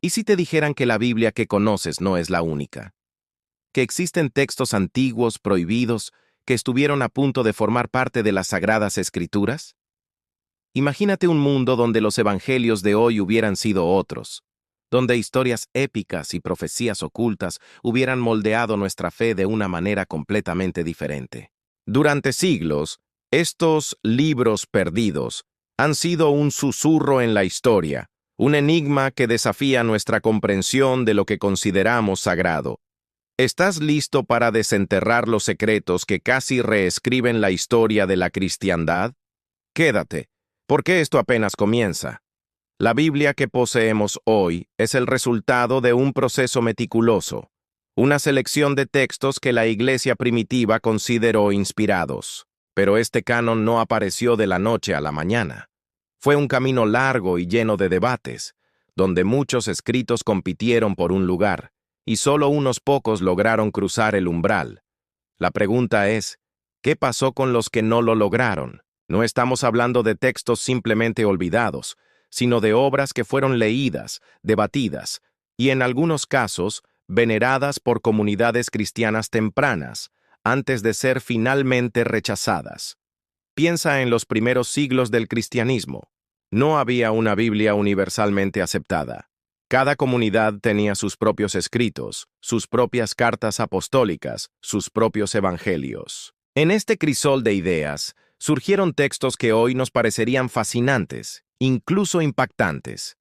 ¿Y si te dijeran que la Biblia que conoces no es la única? Que existen textos antiguos, prohibidos, que estuvieron a punto de formar parte de las Sagradas Escrituras? Imagínate un mundo donde los evangelios de hoy hubieran sido otros, donde historias épicas y profecías ocultas hubieran moldeado nuestra fe de una manera completamente diferente. Durante siglos, estos libros perdidos han sido un susurro en la historia, un enigma que desafía nuestra comprensión de lo que consideramos sagrado. ¿Estás listo para desenterrar los secretos que casi reescriben la historia de la cristiandad? Quédate, porque esto apenas comienza. La Biblia que poseemos hoy es el resultado de un proceso meticuloso, una selección de textos que la Iglesia primitiva consideró inspirados. Pero este canon no apareció de la noche a la mañana. Fue un camino largo y lleno de debates, donde muchos escritos compitieron por un lugar, y solo unos pocos lograron cruzar el umbral. La pregunta es, ¿qué pasó con los que no lo lograron? No estamos hablando de textos simplemente olvidados, sino de obras que fueron leídas, debatidas, y en algunos casos, veneradas por comunidades cristianas tempranas, antes de ser finalmente rechazadas. Piensa en los primeros siglos del cristianismo. No había una Biblia universalmente aceptada. Cada comunidad tenía sus propios escritos, sus propias cartas apostólicas, sus propios evangelios. En este crisol de ideas, surgieron textos que hoy nos parecerían fascinantes, incluso impactantes.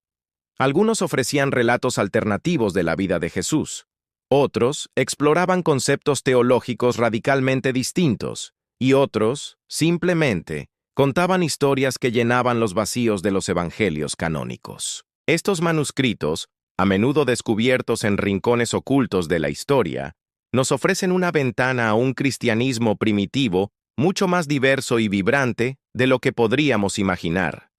Algunos ofrecían relatos alternativos de la vida de Jesús. Otros exploraban conceptos teológicos radicalmente distintos, y otros, simplemente, contaban historias que llenaban los vacíos de los evangelios canónicos. Estos manuscritos, a menudo descubiertos en rincones ocultos de la historia, nos ofrecen una ventana a un cristianismo primitivo mucho más diverso y vibrante de lo que podríamos imaginar.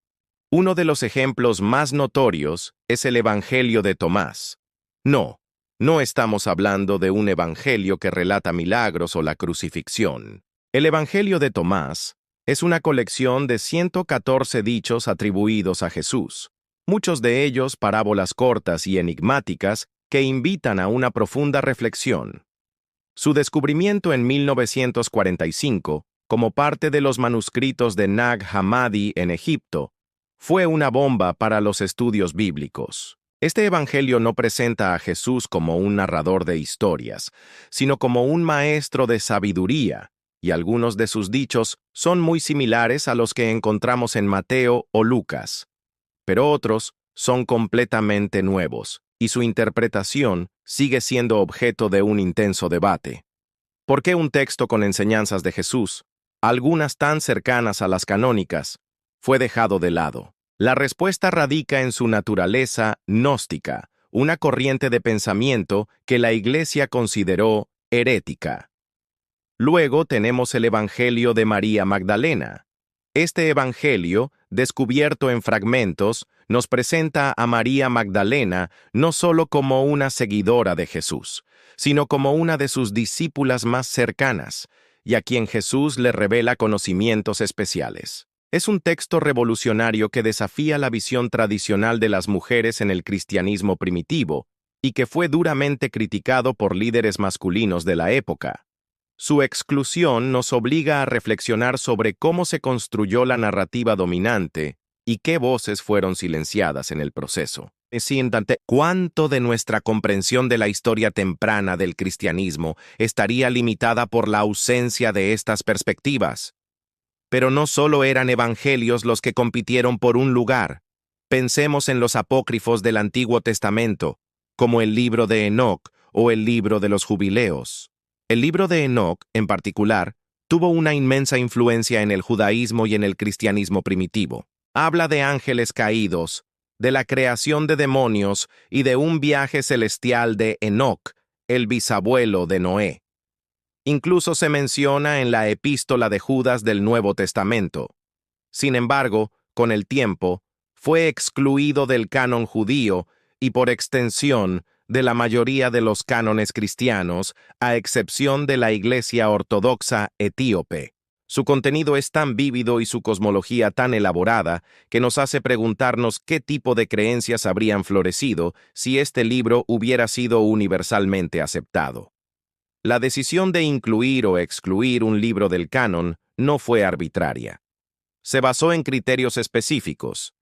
Uno de los ejemplos más notorios es el Evangelio de Tomás. No estamos hablando de un evangelio que relata milagros o la crucifixión. El Evangelio de Tomás es una colección de 114 dichos atribuidos a Jesús, muchos de ellos parábolas cortas y enigmáticas que invitan a una profunda reflexión. Su descubrimiento en 1945, como parte de los manuscritos de Nag Hammadi en Egipto, fue una bomba para los estudios bíblicos. Este evangelio no presenta a Jesús como un narrador de historias, sino como un maestro de sabiduría, y algunos de sus dichos son muy similares a los que encontramos en Mateo o Lucas. Pero otros son completamente nuevos, y su interpretación sigue siendo objeto de un intenso debate. ¿Por qué un texto con enseñanzas de Jesús, algunas tan cercanas a las canónicas, fue dejado de lado? La respuesta radica en su naturaleza gnóstica, una corriente de pensamiento que la Iglesia consideró herética. Luego tenemos el Evangelio de María Magdalena. Este Evangelio, descubierto en fragmentos, nos presenta a María Magdalena no solo como una seguidora de Jesús, sino como una de sus discípulas más cercanas, y a quien Jesús le revela conocimientos especiales. Es un texto revolucionario que desafía la visión tradicional de las mujeres en el cristianismo primitivo y que fue duramente criticado por líderes masculinos de la época. Su exclusión nos obliga a reflexionar sobre cómo se construyó la narrativa dominante y qué voces fueron silenciadas en el proceso. ¿Cuánto de nuestra comprensión de la historia temprana del cristianismo estaría limitada por la ausencia de estas perspectivas? Pero no solo eran evangelios los que compitieron por un lugar. Pensemos en los apócrifos del Antiguo Testamento, como el libro de Enoc o el libro de los Jubileos. El libro de Enoc, en particular, tuvo una inmensa influencia en el judaísmo y en el cristianismo primitivo. Habla de ángeles caídos, de la creación de demonios y de un viaje celestial de Enoc, el bisabuelo de Noé. Incluso se menciona en la epístola de Judas del Nuevo Testamento. Sin embargo, con el tiempo, fue excluido del canon judío y por extensión de la mayoría de los cánones cristianos, a excepción de la Iglesia Ortodoxa etíope. Su contenido es tan vívido y su cosmología tan elaborada que nos hace preguntarnos qué tipo de creencias habrían florecido si este libro hubiera sido universalmente aceptado. La decisión de incluir o excluir un libro del canon no fue arbitraria. Se basó en criterios específicos.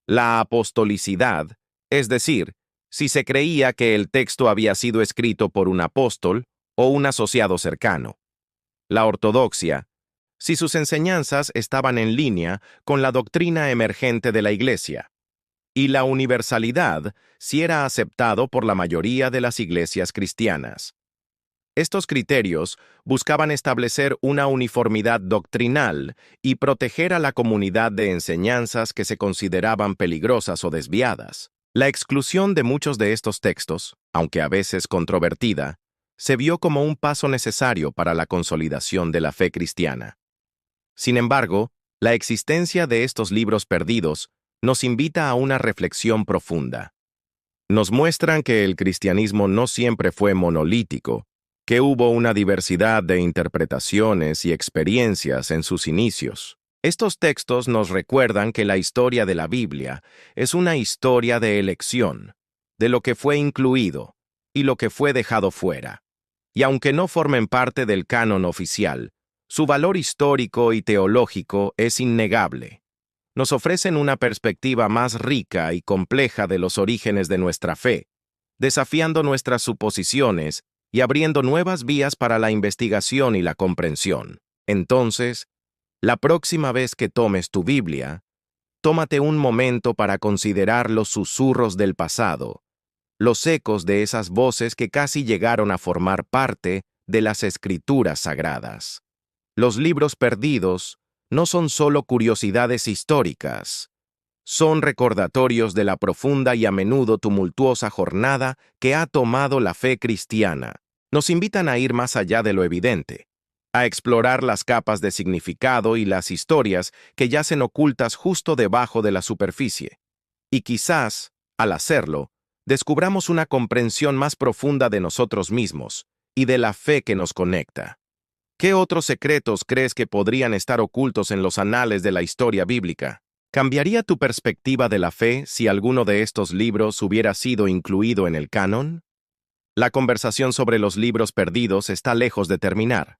La apostolicidad, es decir, si se creía que el texto había sido escrito por un apóstol o un asociado cercano. La ortodoxia, si sus enseñanzas estaban en línea con la doctrina emergente de la Iglesia. Y la universalidad, si era aceptado por la mayoría de las iglesias cristianas. Estos criterios buscaban establecer una uniformidad doctrinal y proteger a la comunidad de enseñanzas que se consideraban peligrosas o desviadas. La exclusión de muchos de estos textos, aunque a veces controvertida, se vio como un paso necesario para la consolidación de la fe cristiana. Sin embargo, la existencia de estos libros perdidos nos invita a una reflexión profunda. Nos muestran que el cristianismo no siempre fue monolítico, que hubo una diversidad de interpretaciones y experiencias en sus inicios. Estos textos nos recuerdan que la historia de la Biblia es una historia de elección, de lo que fue incluido y lo que fue dejado fuera. Y aunque no formen parte del canon oficial, su valor histórico y teológico es innegable. Nos ofrecen una perspectiva más rica y compleja de los orígenes de nuestra fe, desafiando nuestras suposiciones y abriendo nuevas vías para la investigación y la comprensión. Entonces, la próxima vez que tomes tu Biblia, tómate un momento para considerar los susurros del pasado, los ecos de esas voces que casi llegaron a formar parte de las escrituras sagradas. Los libros perdidos no son solo curiosidades históricas, son recordatorios de la profunda y a menudo tumultuosa jornada que ha tomado la fe cristiana. Nos invitan a ir más allá de lo evidente, a explorar las capas de significado y las historias que yacen ocultas justo debajo de la superficie. Y quizás, al hacerlo, descubramos una comprensión más profunda de nosotros mismos y de la fe que nos conecta. ¿Qué otros secretos crees que podrían estar ocultos en los anales de la historia bíblica? ¿Cambiaría tu perspectiva de la fe si alguno de estos libros hubiera sido incluido en el canon? La conversación sobre los libros perdidos está lejos de terminar.